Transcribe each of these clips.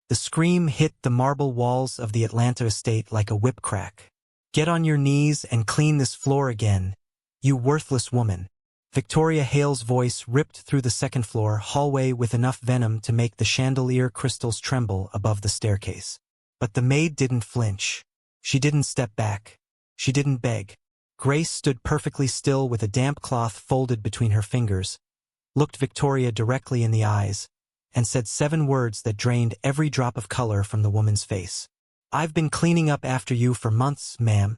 The scream hit the marble walls of the Atlanta estate like a whip crack. "Get on your knees and clean this floor again, you worthless woman." Victoria Hale's voice ripped through the second-floor hallway with enough venom to make the chandelier crystals tremble above the staircase. But the maid didn't flinch. She didn't step back. She didn't beg. Grace stood perfectly still with a damp cloth folded between her fingers, looked Victoria directly in the eyes, and said 7 words that drained every drop of color from the woman's face. "I've been cleaning up after you for months, ma'am,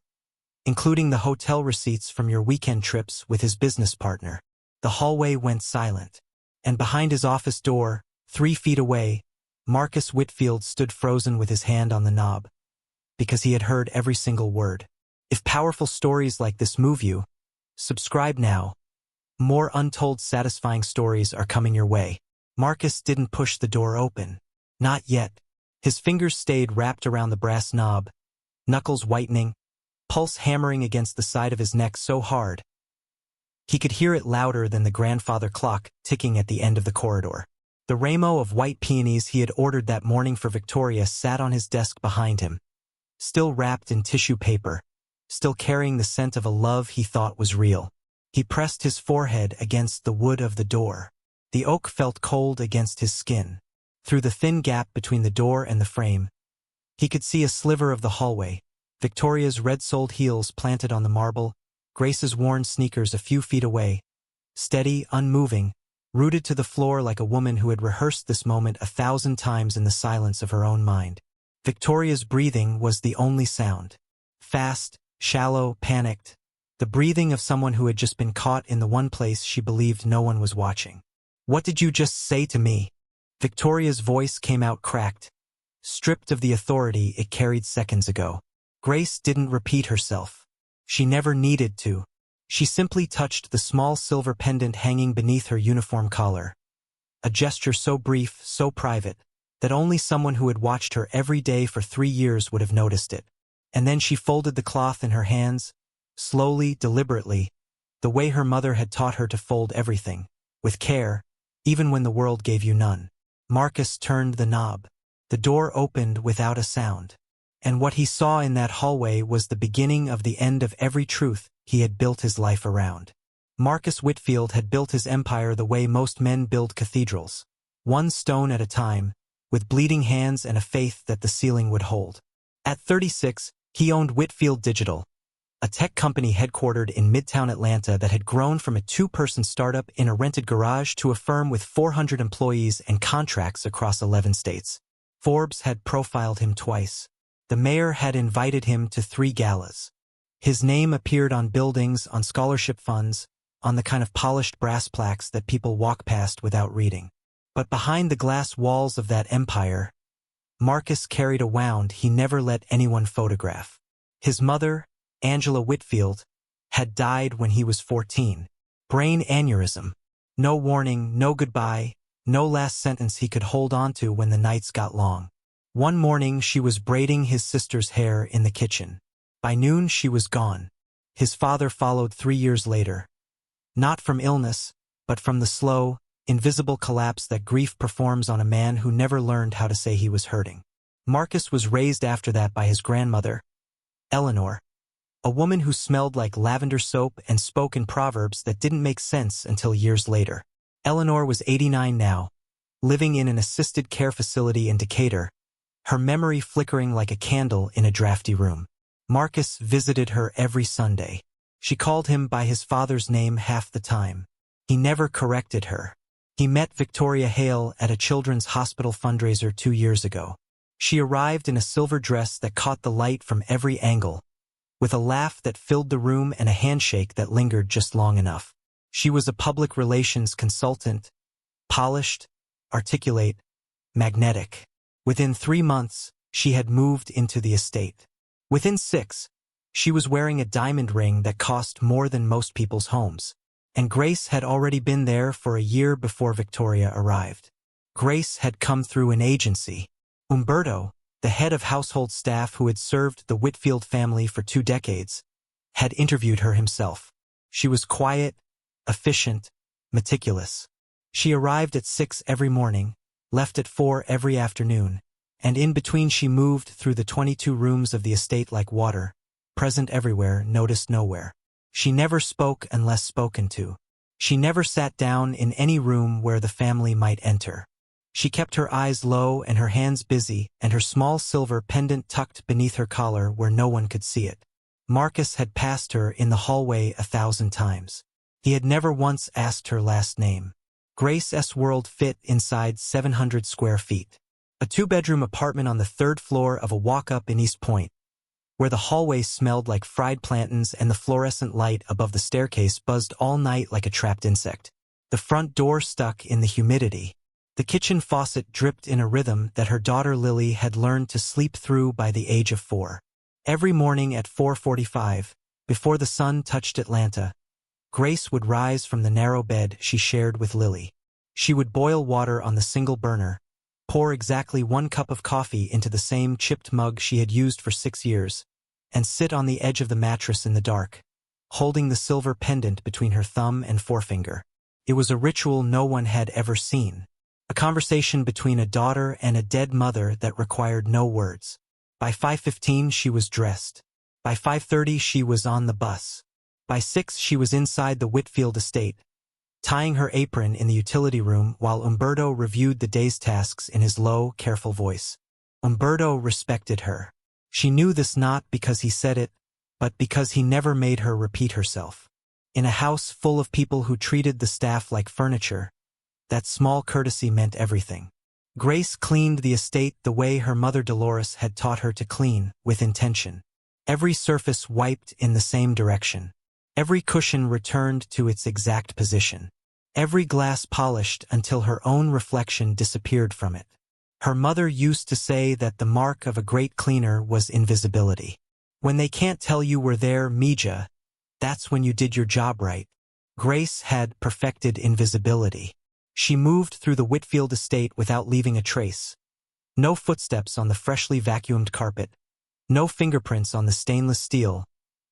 including the hotel receipts from your weekend trips with his business partner." The hallway went silent, and behind his office door, 3 feet away, Marcus Whitfield stood frozen with his hand on the knob, because he had heard every single word. If powerful stories like this move you, subscribe now. More untold satisfying stories are coming your way. Marcus didn't push the door open. Not yet. His fingers stayed wrapped around the brass knob, knuckles whitening, pulse hammering against the side of his neck so hard he could hear it louder than the grandfather clock ticking at the end of the corridor. The rainbow of white peonies he had ordered that morning for Victoria sat on his desk behind him, still wrapped in tissue paper, still carrying the scent of a love he thought was real. He pressed his forehead against the wood of the door. The oak felt cold against his skin. Through the thin gap between the door and the frame, he could see a sliver of the hallway, Victoria's red-soled heels planted on the marble, Grace's worn sneakers a few feet away, steady, unmoving, rooted to the floor like a woman who had rehearsed this moment 1,000 times in the silence of her own mind. Victoria's breathing was the only sound. Fast, shallow, panicked, the breathing of someone who had just been caught in the one place she believed no one was watching. "What did you just say to me?" Victoria's voice came out cracked, stripped of the authority it carried seconds ago. Grace didn't repeat herself. She never needed to. She simply touched the small silver pendant hanging beneath her uniform collar. A gesture so brief, so private, that only someone who had watched her every day for 3 years would have noticed it. And then she folded the cloth in her hands, slowly, deliberately, the way her mother had taught her to fold everything, with care, even when the world gave you none. Marcus turned the knob. The door opened without a sound. And what he saw in that hallway was the beginning of the end of every truth he had built his life around. Marcus Whitfield had built his empire the way most men build cathedrals, one stone at a time, with bleeding hands and a faith that the ceiling would hold. At 36, he owned Whitfield Digital, a tech company headquartered in Midtown Atlanta that had grown from a 2-person startup in a rented garage to a firm with 400 employees and contracts across 11 states. Forbes had profiled him twice. The mayor had invited him to 3 galas. His name appeared on buildings, on scholarship funds, on the kind of polished brass plaques that people walk past without reading. But behind the glass walls of that empire, Marcus carried a wound he never let anyone photograph. His mother, Angela Whitfield, had died when he was 14. Brain aneurysm. No warning, no goodbye, no last sentence he could hold on to when the nights got long. One morning she was braiding his sister's hair in the kitchen. By noon she was gone. His father followed 3 years later. Not from illness, but from the slow, invisible collapse that grief performs on a man who never learned how to say he was hurting. Marcus was raised after that by his grandmother, Eleanor, a woman who smelled like lavender soap and spoke in proverbs that didn't make sense until years later. Eleanor was 89 now, living in an assisted care facility in Decatur, her memory flickering like a candle in a drafty room. Marcus visited her every Sunday. She called him by his father's name half the time. He never corrected her. He met Victoria Hale at a children's hospital fundraiser 2 years ago. She arrived in a silver dress that caught the light from every angle, with a laugh that filled the room and a handshake that lingered just long enough. She was a public relations consultant, polished, articulate, magnetic. Within 3 months, she had moved into the estate. Within 6, she was wearing a diamond ring that cost more than most people's homes. And Grace had already been there for a year before Victoria arrived. Grace had come through an agency. Umberto, the head of household staff who had served the Whitfield family for 2 decades, had interviewed her himself. She was quiet, efficient, meticulous. She arrived at 6 every morning, left at 4 every afternoon, and in between she moved through the 22 rooms of the estate like water, present everywhere, noticed nowhere. She never spoke unless spoken to. She never sat down in any room where the family might enter. She kept her eyes low and her hands busy, and her small silver pendant tucked beneath her collar where no one could see it. Marcus had passed her in the hallway 1,000 times. He had never once asked her last name. Grace's world fit inside 700 square feet. A 2-bedroom apartment on the 3rd floor of a walk-up in East Point, where the hallway smelled like fried plantains and the fluorescent light above the staircase buzzed all night like a trapped insect. The front door stuck in the humidity. The kitchen faucet dripped in a rhythm that her daughter Lily had learned to sleep through by the age of 4. Every morning at 4:45, before the sun touched Atlanta, Grace would rise from the narrow bed she shared with Lily. She would boil water on the single burner, pour exactly 1 cup of coffee into the same chipped mug she had used for 6 years, and sit on the edge of the mattress in the dark, holding the silver pendant between her thumb and forefinger. It was a ritual no one had ever seen. A conversation between a daughter and a dead mother that required no words. By 5:15 she was dressed. By 5:30 she was on the bus. By 6 she was inside the Whitfield estate, tying her apron in the utility room while Umberto reviewed the day's tasks in his low, careful voice. Umberto respected her. She knew this not because he said it, but because he never made her repeat herself. In a house full of people who treated the staff like furniture, that small courtesy meant everything. Grace cleaned the estate the way her mother Dolores had taught her to clean, with intention. Every surface wiped in the same direction. Every cushion returned to its exact position. Every glass polished until her own reflection disappeared from it. Her mother used to say that the mark of a great cleaner was invisibility. When they can't tell you were there, Mija, that's when you did your job right. Grace had perfected invisibility. She moved through the Whitfield estate without leaving a trace. No footsteps on the freshly vacuumed carpet. No fingerprints on the stainless steel.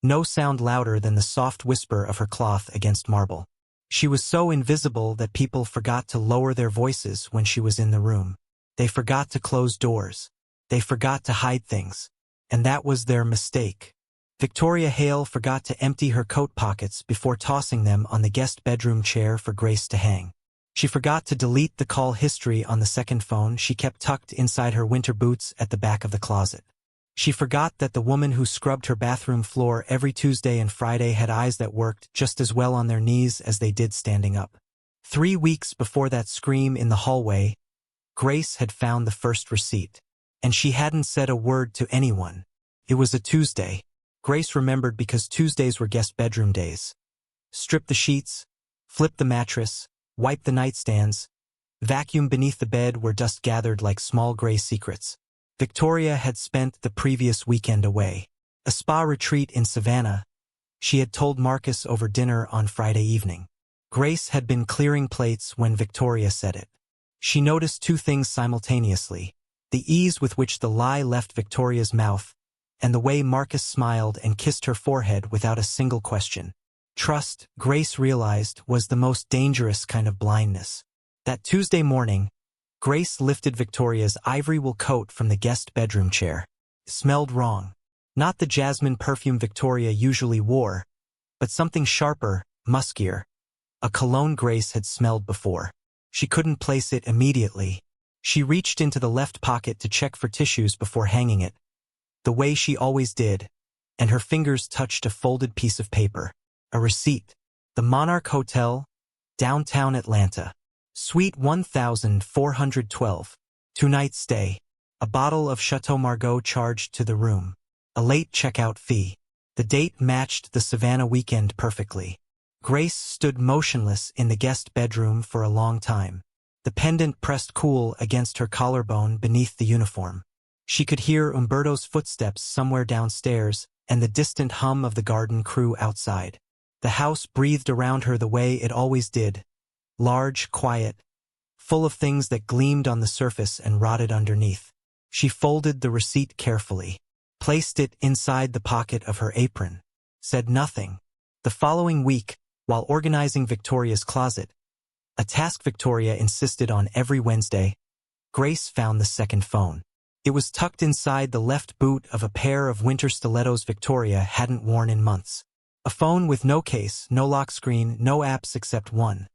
No sound louder than the soft whisper of her cloth against marble. She was so invisible that people forgot to lower their voices when she was in the room. They forgot to close doors. They forgot to hide things. And that was their mistake. Victoria Hale forgot to empty her coat pockets before tossing them on the guest bedroom chair for Grace to hang. She forgot to delete the call history on the second phone she kept tucked inside her winter boots at the back of the closet. She forgot that the woman who scrubbed her bathroom floor every Tuesday and Friday had eyes that worked just as well on their knees as they did standing up. 3 weeks before that scream in the hallway, Grace had found the first receipt. And she hadn't said a word to anyone. It was a Tuesday. Grace remembered because Tuesdays were guest bedroom days. Strip the sheets, flip the mattress, wipe the nightstands, vacuum beneath the bed where dust gathered like small gray secrets. Victoria had spent the previous weekend away. A spa retreat in Savannah. She had told Marcus over dinner on Friday evening. Grace had been clearing plates when Victoria said it. She noticed 2 things simultaneously: the ease with which the lie left Victoria's mouth, and the way Marcus smiled and kissed her forehead without a single question. Trust, Grace realized, was the most dangerous kind of blindness. That Tuesday morning, Grace lifted Victoria's ivory wool coat from the guest bedroom chair. It smelled wrong. Not the jasmine perfume Victoria usually wore, but something sharper, muskier. A cologne Grace had smelled before. She couldn't place it immediately. She reached into the left pocket to check for tissues before hanging it, the way she always did, and her fingers touched a folded piece of paper. A receipt. The Monarch Hotel, downtown Atlanta. Suite 1412. 2-night stay. A bottle of Chateau Margaux charged to the room. A late checkout fee. The date matched the Savannah weekend perfectly. Grace stood motionless in the guest bedroom for a long time. The pendant pressed cool against her collarbone beneath the uniform. She could hear Umberto's footsteps somewhere downstairs and the distant hum of the garden crew outside. The house breathed around her the way it always did. Large, quiet, full of things that gleamed on the surface and rotted underneath. She folded the receipt carefully, placed it inside the pocket of her apron, said nothing. The following week, while organizing Victoria's closet, a task Victoria insisted on every Wednesday, Grace found the second phone. It was tucked inside the left boot of a pair of winter stilettos Victoria hadn't worn in months. A phone with no case, no lock screen, no apps except one.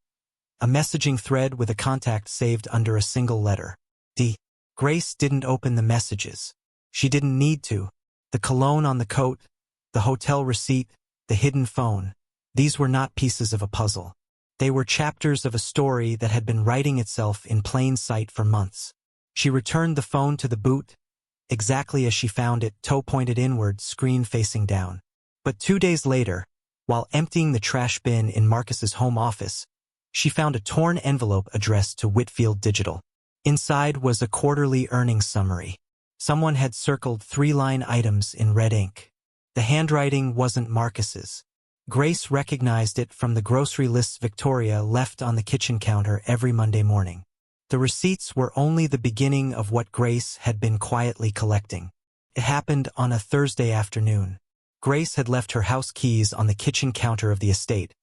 A messaging thread with a contact saved under a single letter. D. Grace didn't open the messages. She didn't need to. The cologne on the coat, the hotel receipt, the hidden phone. These were not pieces of a puzzle. They were chapters of a story that had been writing itself in plain sight for months. She returned the phone to the boot, exactly as she found it, toe pointed inward, screen facing down. But 2 days later, while emptying the trash bin in Marcus's home office, she found a torn envelope addressed to Whitfield Digital. Inside was a quarterly earnings summary. Someone had circled 3-line items in red ink. The handwriting wasn't Marcus's. Grace recognized it from the grocery lists Victoria left on the kitchen counter every Monday morning. The receipts were only the beginning of what Grace had been quietly collecting. It happened on a Thursday afternoon. Grace had left her house keys on the kitchen counter of the estate.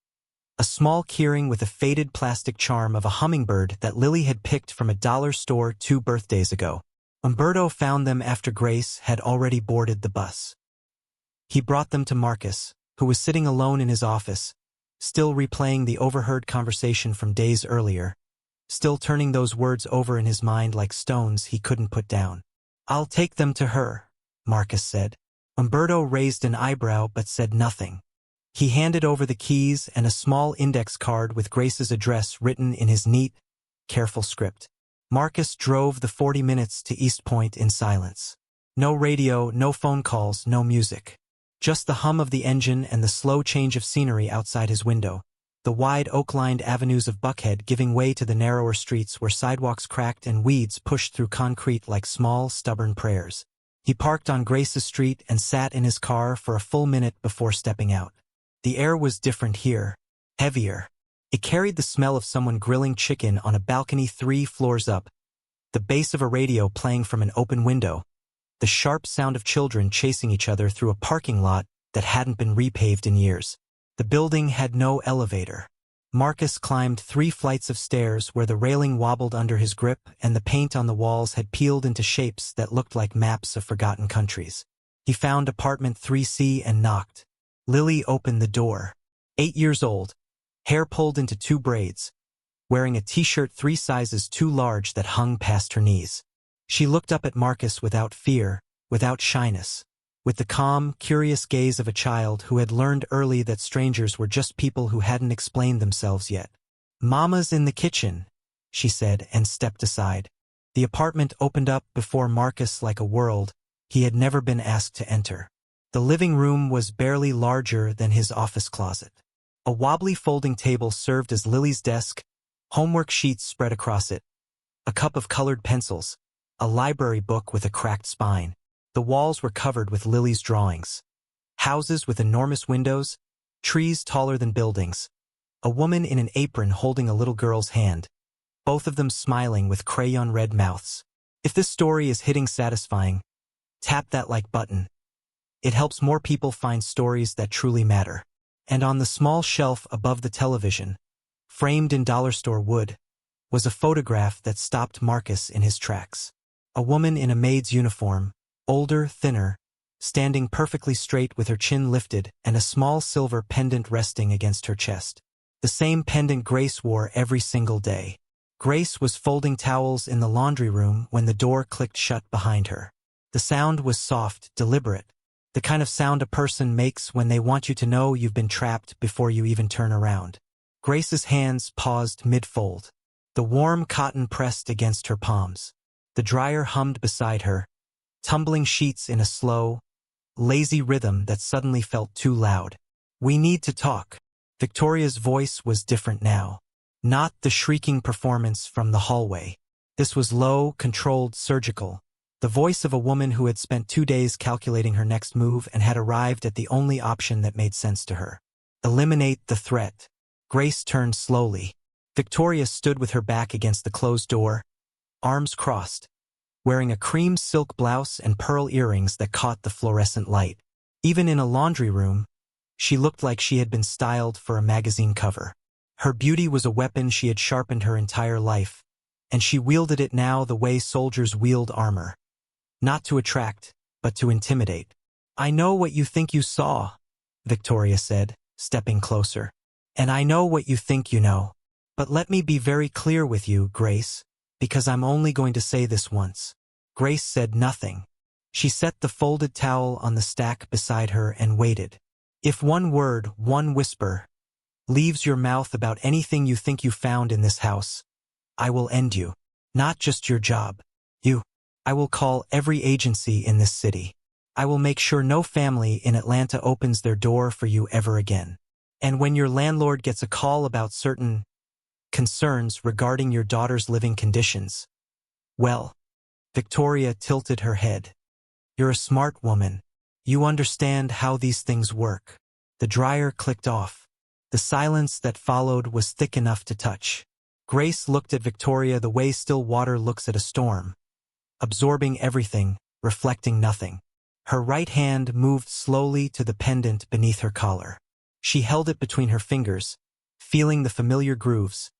A small keyring with a faded plastic charm of a hummingbird that Lily had picked from a dollar store 2 birthdays ago. Umberto found them after Grace had already boarded the bus. He brought them to Marcus, who was sitting alone in his office, still replaying the overheard conversation from days earlier, still turning those words over in his mind like stones he couldn't put down. "I'll take them to her," Marcus said. Umberto raised an eyebrow but said nothing. He handed over the keys and a small index card with Grace's address written in his neat, careful script. Marcus drove the 40 minutes to East Point in silence. No radio, no phone calls, no music. Just the hum of the engine and the slow change of scenery outside his window. The wide oak-lined avenues of Buckhead giving way to the narrower streets where sidewalks cracked and weeds pushed through concrete like small, stubborn prayers. He parked on Grace's street and sat in his car for a full minute before stepping out. The air was different here, heavier. It carried the smell of someone grilling chicken on a balcony 3 floors up, the bass of a radio playing from an open window, the sharp sound of children chasing each other through a parking lot that hadn't been repaved in years. The building had no elevator. Marcus climbed 3 flights of stairs where the railing wobbled under his grip and the paint on the walls had peeled into shapes that looked like maps of forgotten countries. He found apartment 3C and knocked. Lily opened the door. 8 years old, hair pulled into 2 braids, wearing a t-shirt 3 sizes too large that hung past her knees. She looked up at Marcus without fear, without shyness, with the calm, curious gaze of a child who had learned early that strangers were just people who hadn't explained themselves yet. "Mama's in the kitchen," she said and stepped aside. The apartment opened up before Marcus like a world he had never been asked to enter. The living room was barely larger than his office closet. A wobbly folding table served as Lily's desk, homework sheets spread across it, a cup of colored pencils, a library book with a cracked spine. The walls were covered with Lily's drawings. Houses with enormous windows, trees taller than buildings, a woman in an apron holding a little girl's hand, both of them smiling with crayon-red mouths. If this story is hitting satisfying, tap that like button. It helps more people find stories that truly matter. And on the small shelf above the television, framed in dollar store wood, was a photograph that stopped Marcus in his tracks. A woman in a maid's uniform, older, thinner, standing perfectly straight with her chin lifted and a small silver pendant resting against her chest. The same pendant Grace wore every single day. Grace was folding towels in the laundry room when the door clicked shut behind her. The sound was soft, deliberate, the kind of sound a person makes when they want you to know you've been trapped before you even turn around. Grace's hands paused mid-fold. The warm cotton pressed against her palms. The dryer hummed beside her, tumbling sheets in a slow, lazy rhythm that suddenly felt too loud. "We need to talk." Victoria's voice was different now. Not the shrieking performance from the hallway. This was low, controlled, surgical. The voice of a woman who had spent 2 days calculating her next move and had arrived at the only option that made sense to her. Eliminate the threat. Grace turned slowly. Victoria stood with her back against the closed door, arms crossed, wearing a cream silk blouse and pearl earrings that caught the fluorescent light. Even in a laundry room, she looked like she had been styled for a magazine cover. Her beauty was a weapon she had sharpened her entire life, and she wielded it now the way soldiers wield armor. not to attract, but to intimidate. I know what you think you saw, Victoria said, stepping closer. And I know what you think you know. But let me be very clear with you, Grace, because I'm only going to say this once. Grace said nothing. She set the folded towel on the stack beside her and waited. If one word, one whisper, leaves your mouth about anything you think you found in this house, I will end you. Not just your job. You. I will call every agency in this city. I will make sure no family in Atlanta opens their door for you ever again. And when your landlord gets a call about certain concerns regarding your daughter's living conditions, well, Victoria tilted her head. You're a smart woman. You understand how these things work. The dryer clicked off. The silence that followed was thick enough to touch. Grace looked at Victoria the way still water looks at a storm, absorbing everything, reflecting nothing. Her right hand moved slowly to the pendant beneath her collar. She held it between her fingers, feeling the familiar grooves,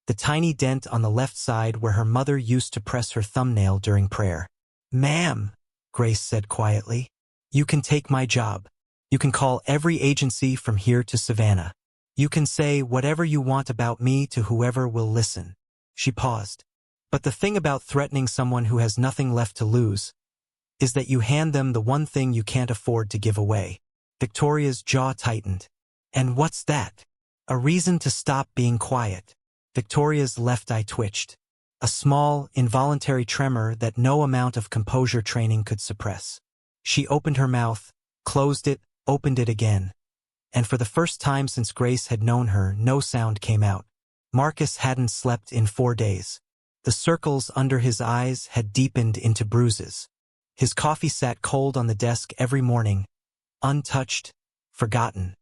the tiny dent on the left side where her mother used to press her thumbnail during prayer. Ma'am, Grace said quietly, you can take my job. You can call every agency from here to Savannah. You can say whatever you want about me to whoever will listen. She paused. But the thing about threatening someone who has nothing left to lose is that you hand them the one thing you can't afford to give away. Victoria's jaw tightened. And what's that? A reason to stop being quiet. Victoria's left eye twitched. A small, involuntary tremor that no amount of composure training could suppress. She opened her mouth, closed it, opened it again. And for the first time since Grace had known her, no sound came out. Marcus hadn't slept in 4 days. The circles under his eyes had deepened into bruises. His coffee sat cold on the desk every morning, untouched, forgotten.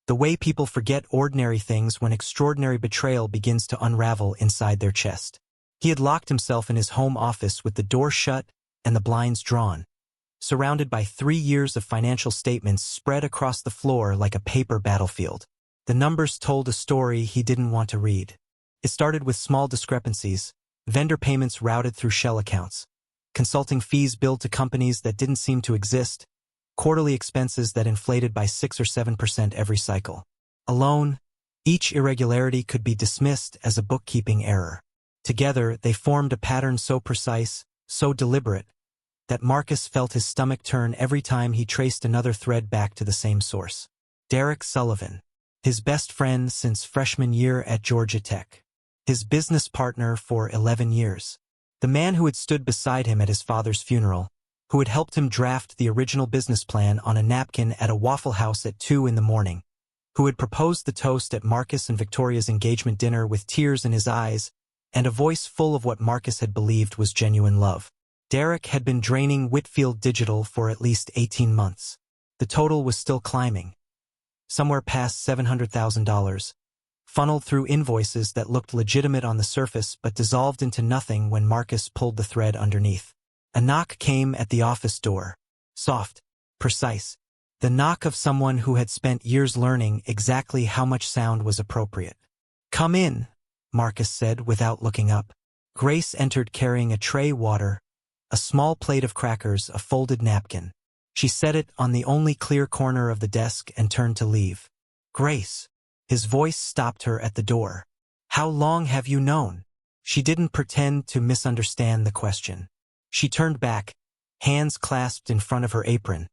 The way people forget ordinary things when extraordinary betrayal begins to unravel inside their chest. He had locked himself in his home office with the door shut and the blinds drawn, surrounded by 3 years of financial statements spread across the floor like a paper battlefield. The numbers told a story he didn't want to read. It started with small discrepancies, vendor payments routed through shell accounts, consulting fees billed to companies that didn't seem to exist, quarterly expenses that inflated by 6 or 7% every cycle. Alone, each irregularity could be dismissed as a bookkeeping error. Together, they formed a pattern so precise, so deliberate, that Marcus felt his stomach turn every time he traced another thread back to the same source. Derek Sullivan, his best friend since freshman year at Georgia Tech, his business partner for 11 years, the man who had stood beside him at his father's funeral, who had helped him draft the original business plan on a napkin at a Waffle House at 2 in the morning, who had proposed the toast at Marcus and Victoria's engagement dinner with tears in his eyes and a voice full of what Marcus had believed was genuine love. Derek had been draining Whitfield Digital for at least 18 months. The total was still climbing, somewhere past $700,000, funneled through invoices that looked legitimate on the surface but dissolved into nothing when Marcus pulled the thread underneath. A knock came at the office door. Soft, precise. The knock of someone who had spent years learning exactly how much sound was appropriate. "Come in," Marcus said without looking up. Grace entered carrying a tray water, a small plate of crackers, a folded napkin. She set it on the only clear corner of the desk and turned to leave. "Grace." His voice stopped her at the door. "How long have you known?" She didn't pretend to misunderstand the question. She turned back, hands clasped in front of her apron,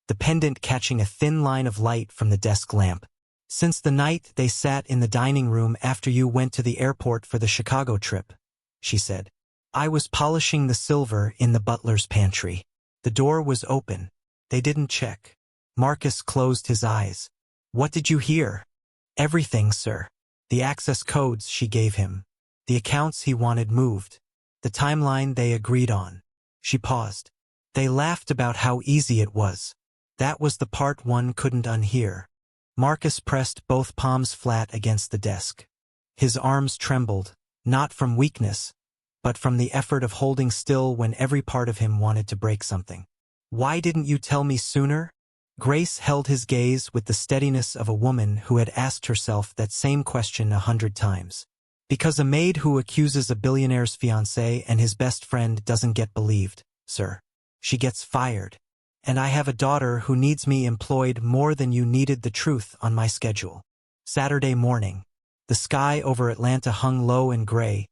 the pendant catching a thin line of light from the desk lamp. "Since the night they sat in the dining room after you went to the airport for the Chicago trip," she said. "I was polishing the silver in the butler's pantry. The door was open. They didn't check." Marcus closed his eyes. "What did you hear?" "Everything, sir. The access codes she gave him. The accounts he wanted moved. The timeline they agreed on." She paused. "They laughed about how easy it was. That was the part one couldn't unhear." Marcus pressed both palms flat against the desk. His arms trembled, not from weakness, but from the effort of holding still when every part of him wanted to break something. "Why didn't you tell me sooner?" Grace held his gaze with the steadiness of a woman who had asked herself that same question 100 times. "Because a maid who accuses a billionaire's fiancé and his best friend doesn't get believed, sir." she gets fired. And I have a daughter who needs me employed more than you needed the truth on my schedule. Saturday morning. The sky over Atlanta hung low and gray,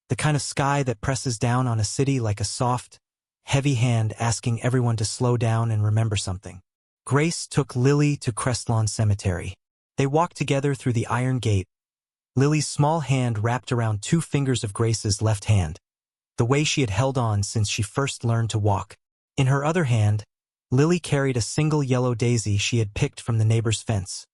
the kind of sky that presses down on a city like a soft, heavy hand asking everyone to slow down and remember something. Grace took Lily to Crestlawn Cemetery. They walked together through the iron gate, Lily's small hand wrapped around 2 fingers of Grace's left hand, the way she had held on since she first learned to walk. In her other hand, Lily carried a single yellow daisy she had picked from the neighbor's fence.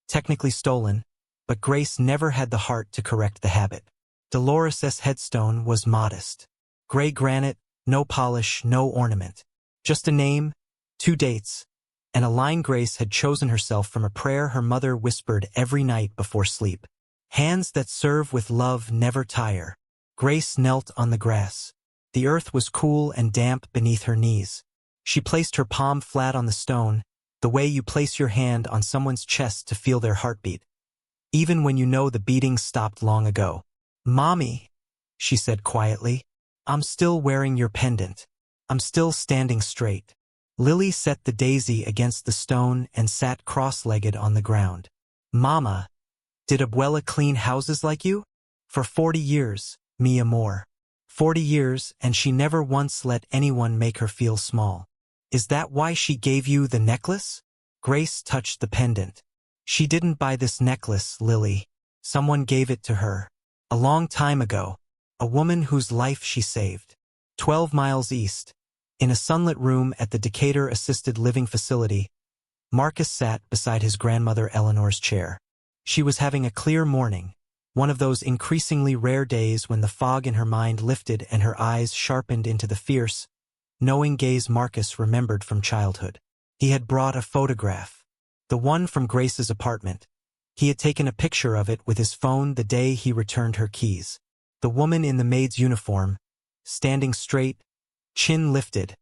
Technically stolen, but Grace never had the heart to correct the habit. Dolores' headstone was modest. Gray granite, no polish, no ornament. Just a name, 2 dates, and a line Grace had chosen herself from a prayer her mother whispered every night before sleep. Hands that serve with love never tire. Grace knelt on the grass. The earth was cool and damp beneath her knees. She placed her palm flat on the stone, the way you place your hand on someone's chest to feel their heartbeat, even when you know the beating stopped long ago. "Mommy," she said quietly, "I'm still wearing your pendant. I'm still standing straight." Lily set the daisy against the stone and sat cross-legged on the ground. "Mama, did Abuela clean houses like you?" "For 40 years, mi amor. 40 years, and she never once let anyone make her feel small." "Is that why she gave you the necklace?" Grace touched the pendant. "She didn't buy this necklace, Lily. Someone gave it to her. A long time ago. A woman whose life she saved. 12 miles east. In a sunlit room at the Decatur Assisted Living Facility, Marcus sat beside his grandmother Eleanor's chair. She was having a clear morning, one of those increasingly rare days when the fog in her mind lifted and her eyes sharpened into the fierce, knowing gaze Marcus remembered from childhood. He had brought a photograph, the one from Grace's apartment. He had taken a picture of it with his phone the day he returned her keys. The woman in the maid's uniform, standing straight, chin lifted,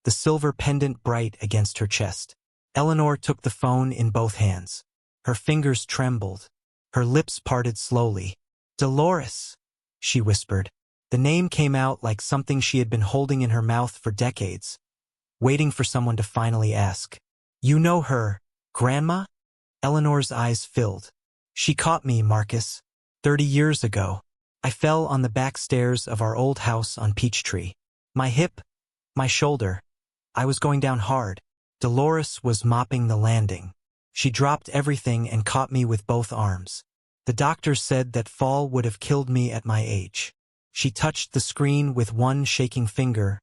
the silver pendant bright against her chest. Eleanor took the phone in both hands. Her fingers trembled. Her lips parted slowly. "Dolores," she whispered. The name came out like something she had been holding in her mouth for decades, waiting for someone to finally ask. "You know her, Grandma?" Eleanor's eyes filled. "She caught me, Marcus. 30 years ago. I fell on the back stairs of our old house on Peachtree. My hip, my shoulder. I was going down hard. Dolores was mopping the landing. She dropped everything and caught me with both arms. The doctors said that fall would have killed me at my age." She touched the screen with one shaking finger,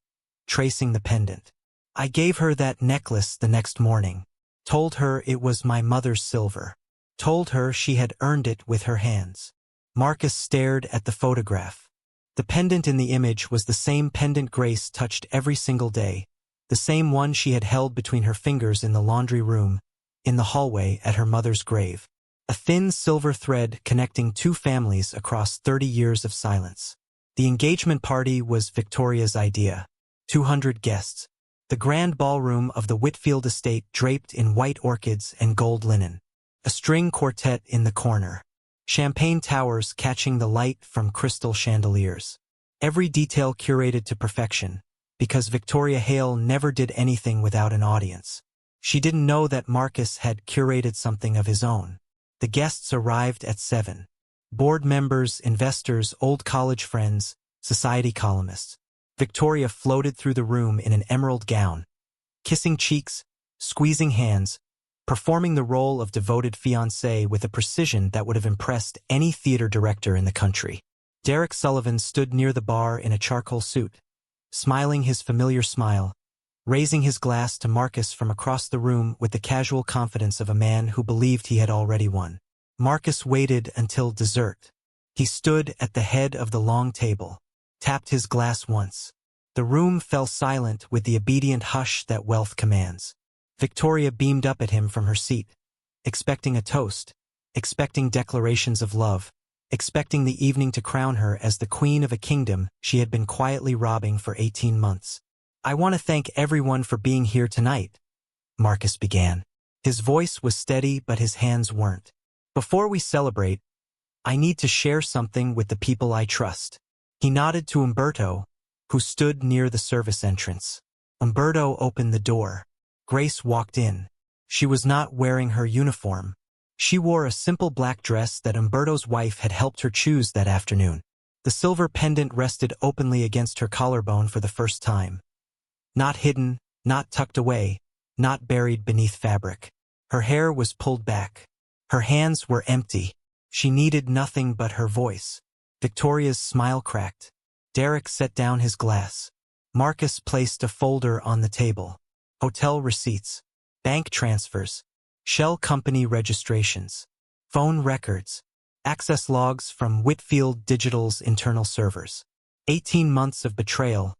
tracing the pendant. "I gave her that necklace the next morning. Told her it was my mother's silver. Told her she had earned it with her hands." Marcus stared at the photograph. The pendant in the image was the same pendant Grace touched every single day, the same one she had held between her fingers in the laundry room, in the hallway at her mother's grave. A thin silver thread connecting 2 families across 30 years of silence. The engagement party was Victoria's idea. 200 guests. The grand ballroom of the Whitfield estate draped in white orchids and gold linen. A string quartet in the corner. Champagne towers catching the light from crystal chandeliers. Every detail curated to perfection, because Victoria Hale never did anything without an audience. She didn't know that Marcus had curated something of his own. The guests arrived at 7. Board members, investors, old college friends, society columnists. Victoria floated through the room in an emerald gown, kissing cheeks, squeezing hands, performing the role of devoted fiancée with a precision that would have impressed any theater director in the country. Derek Sullivan stood near the bar in a charcoal suit, smiling his familiar smile, raising his glass to Marcus from across the room with the casual confidence of a man who believed he had already won. Marcus waited until dessert. He stood at the head of the long table, tapped his glass once. The room fell silent with the obedient hush that wealth commands. Victoria beamed up at him from her seat, expecting a toast, expecting declarations of love, expecting the evening to crown her as the queen of a kingdom she had been quietly robbing for 18 months. "I want to thank everyone for being here tonight," Marcus began. His voice was steady, but his hands weren't. "Before we celebrate, I need to share something with the people I trust." He nodded to Umberto, who stood near the service entrance. Umberto opened the door. Grace walked in. She was not wearing her uniform. She wore a simple black dress that Umberto's wife had helped her choose that afternoon. The silver pendant rested openly against her collarbone for the first time. Not hidden, not tucked away, not buried beneath fabric. Her hair was pulled back. Her hands were empty. She needed nothing but her voice. Victoria's smile cracked. Derek set down his glass. Marcus placed a folder on the table. Hotel receipts, bank transfers, shell company registrations, phone records, access logs from Whitfield Digital's internal servers. 18 months of betrayal,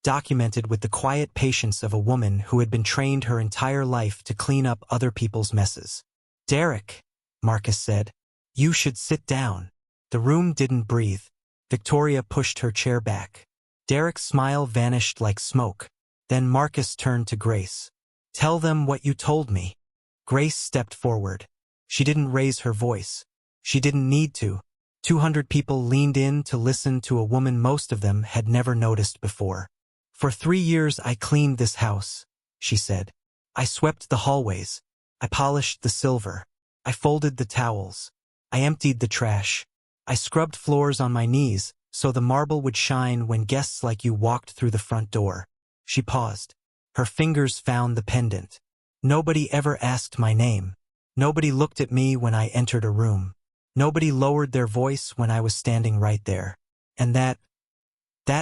documented with the quiet patience of a woman who had been trained her entire life to clean up other people's messes. "Derek," Marcus said, "you should sit down." The room didn't breathe. Victoria pushed her chair back. Derek's smile vanished like smoke. Then Marcus turned to Grace. "Tell them what you told me." Grace stepped forward. She didn't raise her voice. She didn't need to. 200 people leaned in to listen to a woman most of them had never noticed before. "For 3 years I cleaned this house," she said. "I swept the hallways. I polished the silver. I folded the towels. I emptied the trash. I scrubbed floors on my knees so the marble would shine when guests like you walked through the front door." She paused. Her fingers found the pendant. "Nobody ever asked my name. Nobody looked at me when I entered a room. Nobody lowered their voice when I was standing right there. And that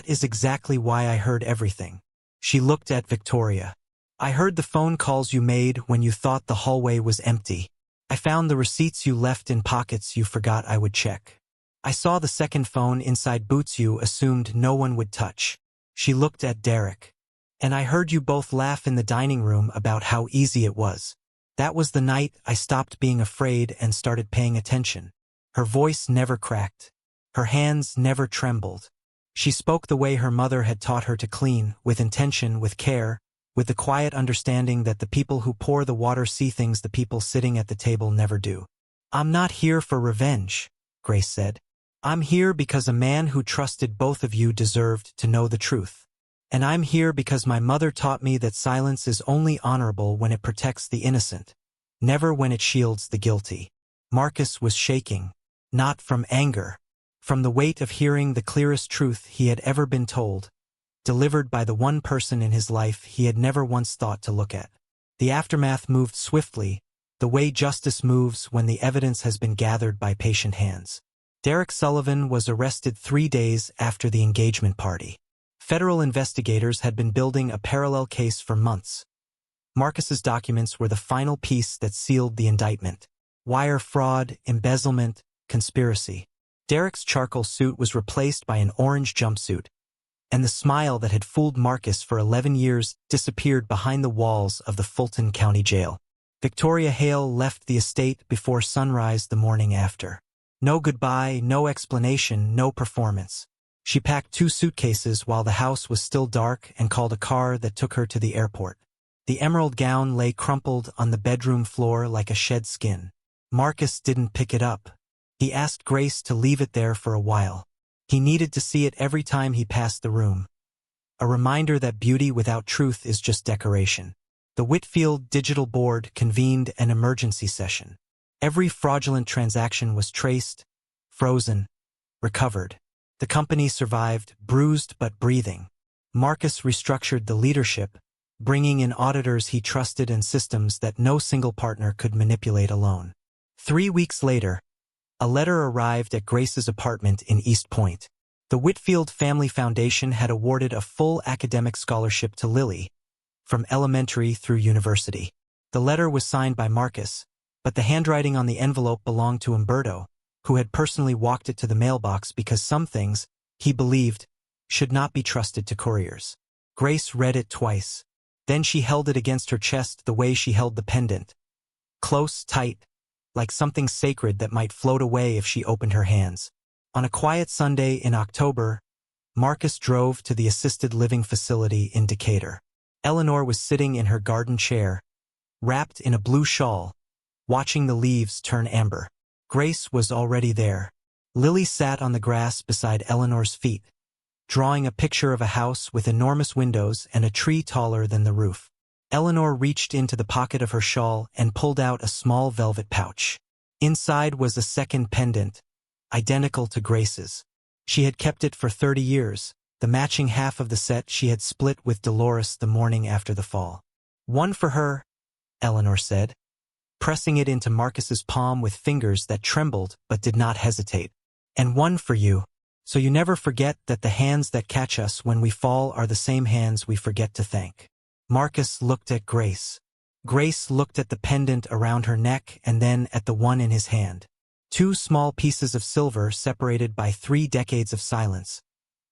is exactly why I heard everything." She looked at Victoria. "I heard the phone calls you made when you thought the hallway was empty. I found the receipts you left in pockets you forgot I would check. I saw the second phone inside boots you assumed no one would touch." She looked at Derek. "And I heard you both laugh in the dining room about how easy it was. That was the night I stopped being afraid and started paying attention." Her voice never cracked. Her hands never trembled. She spoke the way her mother had taught her to clean, with intention, with care, with the quiet understanding that the people who pour the water see things the people sitting at the table never do. "I'm not here for revenge," Grace said. "I'm here because a man who trusted both of you deserved to know the truth. And I'm here because my mother taught me that silence is only honorable when it protects the innocent, never when it shields the guilty." Marcus was shaking, not from anger, from the weight of hearing the clearest truth he had ever been told, delivered by the one person in his life he had never once thought to look at. The aftermath moved swiftly, the way justice moves when the evidence has been gathered by patient hands. Derek Sullivan was arrested 3 days after the engagement party. Federal investigators had been building a parallel case for months. Marcus's documents were the final piece that sealed the indictment. Wire fraud, embezzlement, conspiracy. Derek's charcoal suit was replaced by an orange jumpsuit, and the smile that had fooled Marcus for 11 years disappeared behind the walls of the Fulton County Jail. Victoria Hale left the estate before sunrise the morning after. No goodbye, no explanation, no performance. She packed 2 suitcases while the house was still dark and called a car that took her to the airport. The emerald gown lay crumpled on the bedroom floor like a shed skin. Marcus didn't pick it up. He asked Grace to leave it there for a while. He needed to see it every time he passed the room. A reminder that beauty without truth is just decoration. The Whitfield Digital Board convened an emergency session. Every fraudulent transaction was traced, frozen, recovered. The company survived, bruised but breathing. Marcus restructured the leadership, bringing in auditors he trusted and systems that no single partner could manipulate alone. 3 weeks later, a letter arrived at Grace's apartment in East Point. The Whitfield Family Foundation had awarded a full academic scholarship to Lily, from elementary through university. The letter was signed by Marcus, but the handwriting on the envelope belonged to Umberto, who had personally walked it to the mailbox because some things, he believed, should not be trusted to couriers. Grace read it twice. Then she held it against her chest the way she held the pendant. Close, tight, like something sacred that might float away if she opened her hands. On a quiet Sunday in October, Marcus drove to the assisted living facility in Decatur. Eleanor was sitting in her garden chair, wrapped in a blue shawl, watching the leaves turn amber. Grace was already there. Lily sat on the grass beside Eleanor's feet, drawing a picture of a house with enormous windows and a tree taller than the roof. Eleanor reached into the pocket of her shawl and pulled out a small velvet pouch. Inside was a second pendant, identical to Grace's. She had kept it for 30 years, the matching half of the set she had split with Dolores the morning after the fall. "One for her," Eleanor said, pressing it into Marcus's palm with fingers that trembled but did not hesitate. "And one for you, so you never forget that the hands that catch us when we fall are the same hands we forget to thank." Marcus looked at Grace. Grace looked at the pendant around her neck and then at the one in his hand. Two small pieces of silver separated by 3 decades of silence,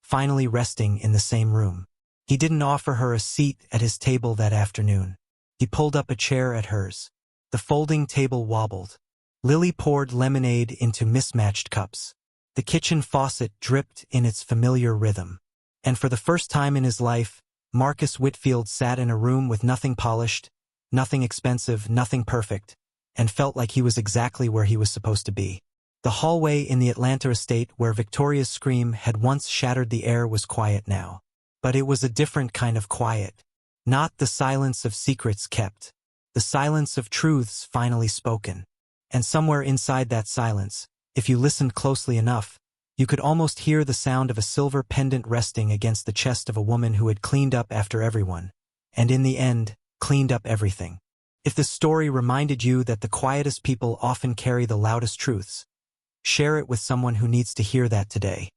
finally resting in the same room. He didn't offer her a seat at his table that afternoon. He pulled up a chair at hers. The folding table wobbled. Lily poured lemonade into mismatched cups. The kitchen faucet dripped in its familiar rhythm. And for the first time in his life, Marcus Whitfield sat in a room with nothing polished, nothing expensive, nothing perfect, and felt like he was exactly where he was supposed to be. The hallway in the Atlanta estate where Victoria's scream had once shattered the air was quiet now. But it was a different kind of quiet. Not the silence of secrets kept. The silence of truths finally spoken. And somewhere inside that silence, if you listened closely enough, you could almost hear the sound of a silver pendant resting against the chest of a woman who had cleaned up after everyone, and in the end, cleaned up everything. If the story reminded you that the quietest people often carry the loudest truths, share it with someone who needs to hear that today.